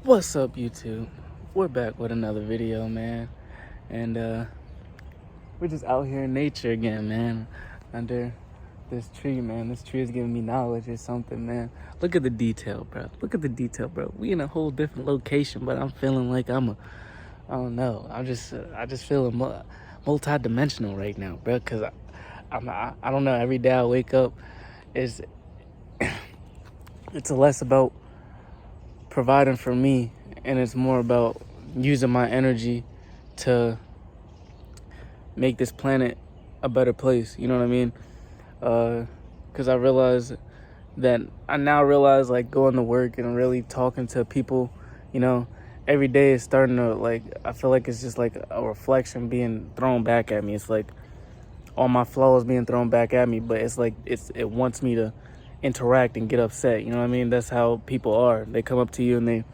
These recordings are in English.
What's up, YouTube? We're back with another video, man. And we're just out here in nature again, man. Under this tree, man. This tree is giving me knowledge or something, man. Look at the detail, bro. Look at the detail, bro. We in a whole different location, but I'm feeling like I don't know. I just feeling multi-dimensional right now, bro. Cause I don't know. Every day I wake up, it's less about providing for me, and it's more about using my energy to make this planet a better place. You know what I mean? Because I now realize like going to work and really talking to people, you know, every day is starting to like, I feel like it's just like a reflection being thrown back at me. It's like all my flaws being thrown back at me, but it's like it wants me to interact and get upset. You know what I mean? That's how people are. They come up to you and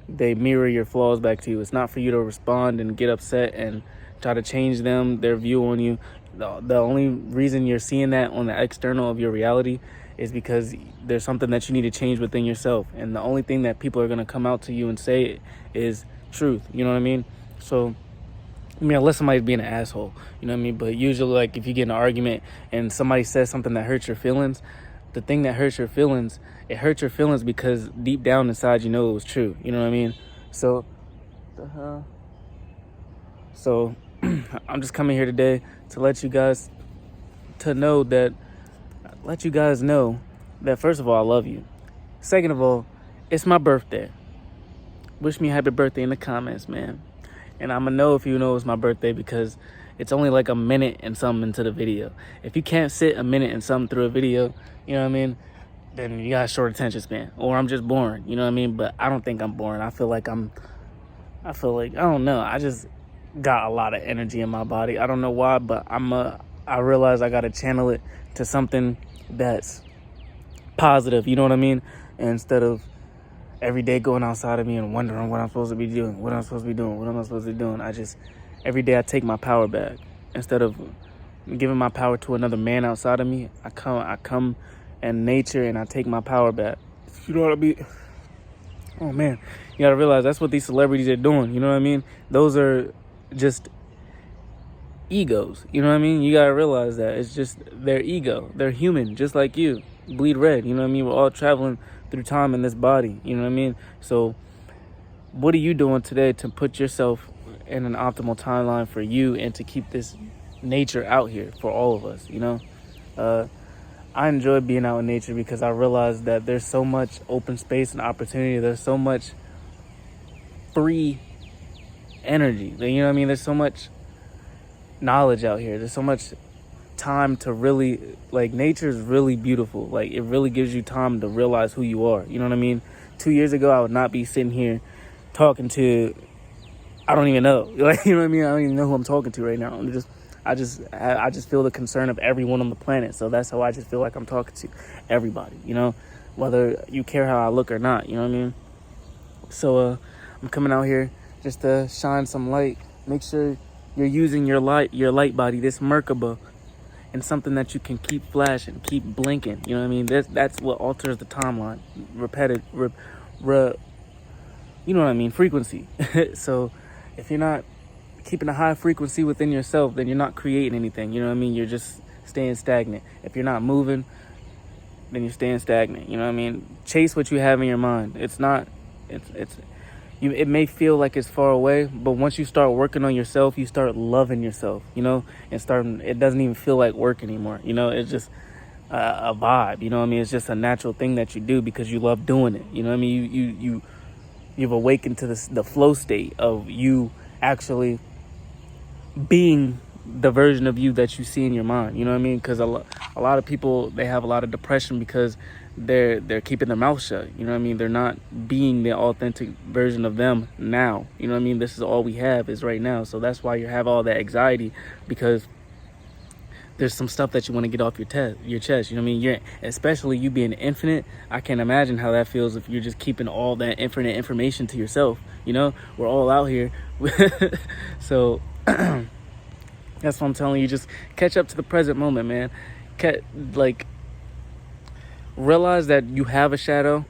they mirror your flaws back to you. It's not for you to respond and get upset and try to change their view on you. The only reason you're seeing that on the external of your reality is because there's something that you need to change within yourself. And the only thing that people are going to come out to you and say is truth. You know what I mean? So, I mean, unless somebody's being an asshole, you know what I mean? But usually, like, if you get in an argument and somebody says something that hurts your feelings, the thing that hurts your feelings, it hurts your feelings because deep down inside you know it was true. You know what I mean? So, I'm just coming here today to let you guys know that first of all, I love you. Second of all, it's my birthday. Wish me a happy birthday in the comments, man. And I'm gonna know if you know it's my birthday because it's only like a minute and something into the video. If you can't sit a minute and something through a video, you know what I mean, then you got a short attention span. Or I'm just boring, you know what I mean? But I don't think I'm boring. I feel like I don't know. I just got a lot of energy in my body. I don't know why, but I realize I gotta channel it to something that's positive, you know what I mean? Instead of every day going outside of me and wondering what I'm supposed to be doing, what am I supposed to be doing. Every day I take my power back. Instead of giving my power to another man outside of me, I come in nature and I take my power back. You know what I mean? Oh man, you gotta realize that's what these celebrities are doing, you know what I mean? Those are just egos, you know what I mean? You gotta realize that it's just their ego. They're human, just like you. Bleed red, you know what I mean? We're all traveling through time in this body, you know what I mean? So what are you doing today to put yourself in an optimal timeline for you and to keep this nature out here for all of us, you know? I enjoy being out in nature because I realize that there's so much open space and opportunity. There's so much free energy, you know what I mean? There's so much knowledge out here. There's so much time to really, like, nature is really beautiful. Like, it really gives you time to realize who you are, you know what I mean? 2 years ago I would not be sitting here talking to, I don't even know, like, you know what I mean? I don't even know who I'm talking to right now. I just feel the concern of everyone on the planet. So that's how I just feel like I'm talking to everybody, you know, whether you care how I look or not, you know what I mean? So I'm coming out here just to shine some light. Make sure you're using your light body, this Merkabah, and something that you can keep flashing, keep blinking. You know what I mean? That's what alters the timeline. You know what I mean? Frequency. So if you're not keeping a high frequency within yourself, then you're not creating anything. You know what I mean? You're just staying stagnant. If you're not moving, then you're staying stagnant. You know what I mean? Chase what you have in your mind. It may feel like it's far away, but once you start working on yourself, you start loving yourself, you know, and it doesn't even feel like work anymore. You know, it's just a vibe, you know what I mean? It's just a natural thing that you do because you love doing it. You know what I mean? You've awakened to the flow state of you actually being the version of you that you see in your mind. You know what I mean? Because a lot of people, they have a lot of depression because they're keeping their mouth shut. You know what I mean? They're not being the authentic version of them now. You know what I mean? This is all we have is right now. So that's why you have all that anxiety, because there's some stuff that you want to get off your chest. You know what I mean? Especially you being infinite. I can't imagine how that feels if you're just keeping all that infinite information to yourself. You know, we're all out here. So that's what I'm telling you. Just catch up to the present moment, man. Realize that you have a shadow,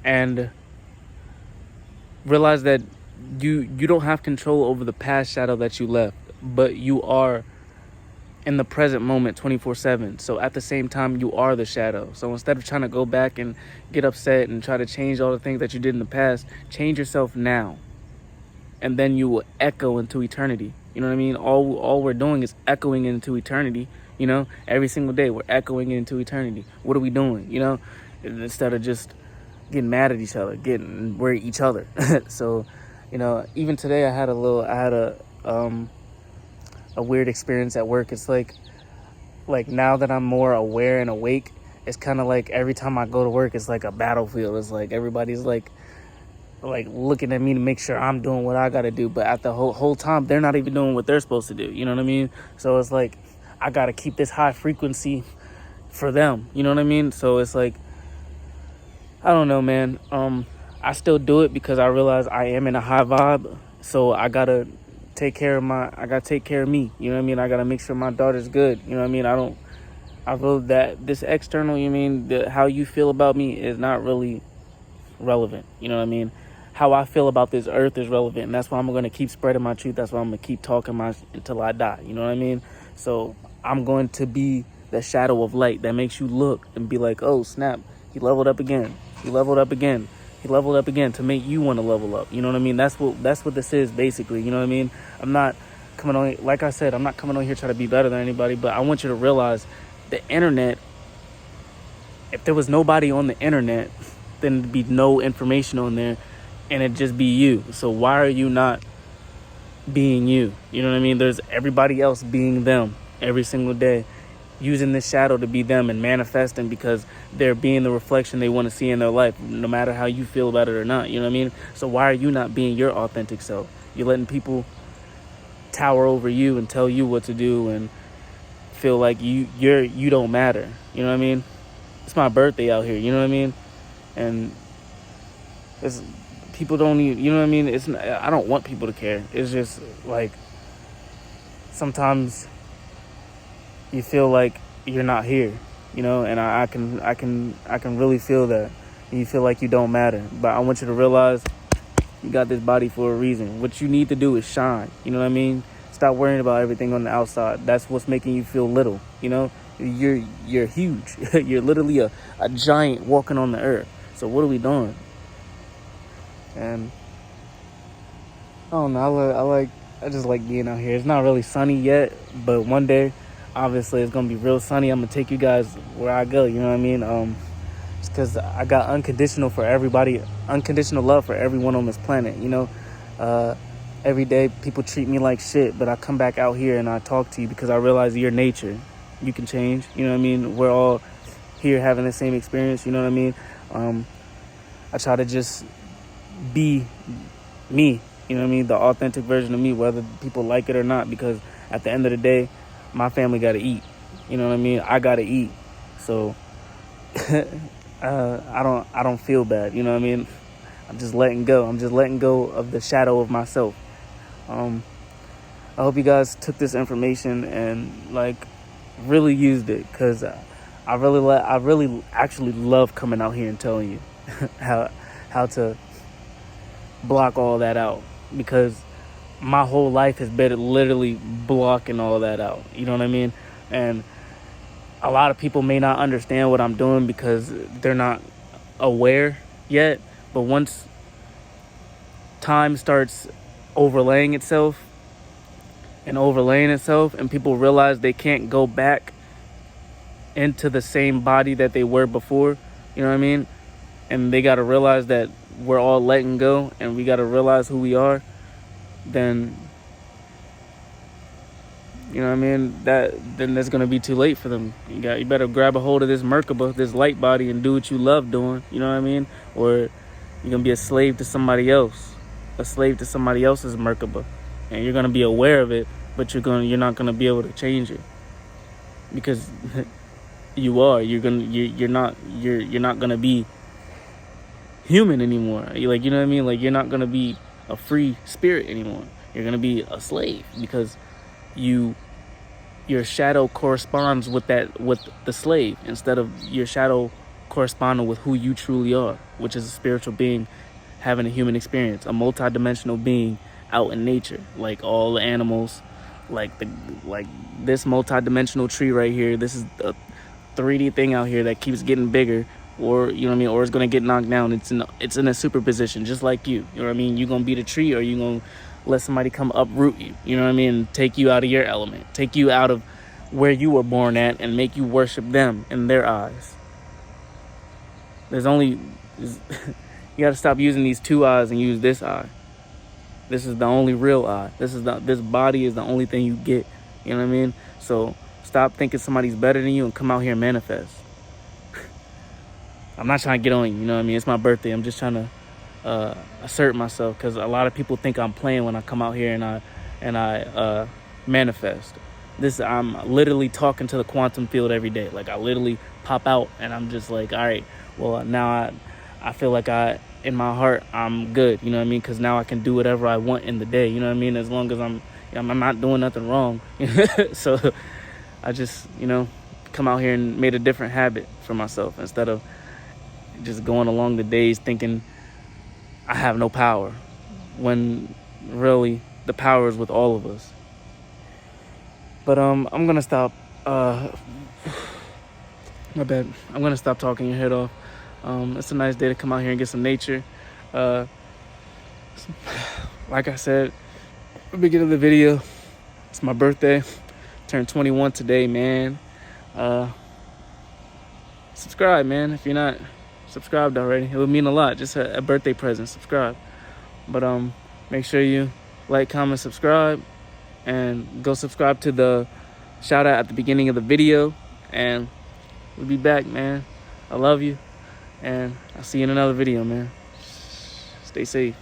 and realize that you don't have control over the past shadow that you left, but you are in the present moment 24/7. So at the same time, you are the shadow. So instead of trying to go back and get upset and try to change all the things that you did in the past, change yourself now, and then you will echo into eternity. You know what I mean? All we're doing is echoing into eternity. You know, every single day we're echoing into eternity. What are we doing? You know, instead of just getting mad at each other, we're each other. So, you know, even today I had a weird experience at work. It's like now that I'm more aware and awake, it's kind of like every time I go to work, it's like a battlefield. It's like everybody's like looking at me to make sure I'm doing what I got to do. But at the whole time, they're not even doing what they're supposed to do. You know what I mean? So it's like I got to keep this high frequency for them. You know what I mean? So it's like, I don't know, man. I still do it because I realize I am in a high vibe. So I got to take care of me. You know what I mean? I got to make sure my daughter's good. You know what I mean? I feel that this external, you mean, how you feel about me is not really relevant. You know what I mean? How I feel about this earth is relevant, and that's why I'm going to keep spreading my truth. That's why I'm going to keep talking until I die. You know what I mean? So I'm going to be the shadow of light that makes you look and be like, oh, snap, he leveled up again. He leveled up again. He leveled up again, to make you want to level up. You know what I mean? That's what this is, basically. You know what I mean? I'm not coming on, like I said, I'm not coming on here trying to be better than anybody, but I want you to realize the internet, if there was nobody on the internet, then there'd be no information on there, and it'd just be you. So why are you not being you? You know what I mean? There's everybody else being them every single day, using this shadow to be them and manifesting, because they're being the reflection they want to see in their life, no matter how you feel about it or not. You know what I mean? So why are you not being your authentic self? You're letting people tower over you and tell you what to do and feel like you don't matter. You know what I mean? It's my birthday out here. You know what I mean? And it's people don't even, you know what I mean? I don't want people to care. It's just like sometimes you feel like you're not here, you know, and I can really feel that. You feel like you don't matter, but I want you to realize you got this body for a reason. What you need to do is shine. You know what I mean? Stop worrying about everything on the outside. That's what's making you feel little. You know, you're huge. You're literally a giant walking on the earth. So what are we doing? And I don't know. I just like being out here. It's not really sunny yet, but one day, obviously, it's gonna be real sunny. I'm gonna take you guys where I go. You know what I mean? Just because I got unconditional love for everyone on this planet. You know, every day people treat me like shit, but I come back out here and I talk to you because I realize your nature. You can change. You know what I mean? We're all here having the same experience. You know what I mean? I try to just be me. You know what I mean? The authentic version of me, whether people like it or not, because at the end of the day, my family got to eat. You know what I mean? I got to eat. So I don't feel bad. You know what I mean? I'm just letting go. I'm just letting go of the shadow of myself. I hope you guys took this information and like really used it, because I really actually love coming out here and telling you how to block all that out, because my whole life has been literally blocking all that out. You know what I mean? And a lot of people may not understand what I'm doing because they're not aware yet. But once time starts overlaying itself and people realize they can't go back into the same body that they were before, you know what I mean? And they got to realize that we're all letting go and we got to realize who we are, then, you know what I mean, then that's going to be too late for them. You better grab a hold of this Merkabah, this light body, and do what you love doing, you know what I mean? Or you're going to be a slave to somebody else, a slave to somebody else's Merkabah. And you're going to be aware of it, but you're not going to be able to change it, because you're not going to be human anymore. You know what I mean? Like, you're not going to be a free spirit anymore. You're going to be a slave, because your shadow corresponds with the slave, instead of your shadow corresponding with who you truly are, which is a spiritual being having a human experience, a multi-dimensional being out in nature, like all the animals, like this multi-dimensional tree right here. This is a 3D thing out here that keeps getting bigger, or you know what I mean, or it's gonna get knocked down. It's in a superposition, just like you. You know what I mean? You gonna be the tree, or you gonna let somebody come uproot you. You know what I mean? And take you out of your element, take you out of where you were born at, and make you worship them in their eyes. You gotta stop using these two eyes and use this eye. This is the only real eye. This body is the only thing you get. You know what I mean? So stop thinking somebody's better than you and come out here and manifest. I'm not trying to get on you, you know what I mean? It's my birthday. I'm just trying to assert myself, because a lot of people think I'm playing when I come out here and I manifest. I'm literally talking to the quantum field every day. Like, I literally pop out and I'm just like, all right, well, now I feel like in my heart, I'm good, you know what I mean? Because now I can do whatever I want in the day, you know what I mean? As long as I'm not doing nothing wrong. So I just, come out here and made a different habit for myself, instead of just going along the days thinking I have no power, when really the power is with all of us. But I'm gonna stop. My bad. I'm gonna stop talking your head off. It's a nice day to come out here and get some nature. Like I said at the beginning of the video, it's my birthday. Turned 21 today, man. Subscribe, man, if you're not subscribed already. It would mean a lot. Just a birthday present. Subscribe. But make sure you like, comment, subscribe, and go subscribe to the shout out at the beginning of the video. And we'll be back, man. I love you, and I'll see you in another video, man. Stay safe.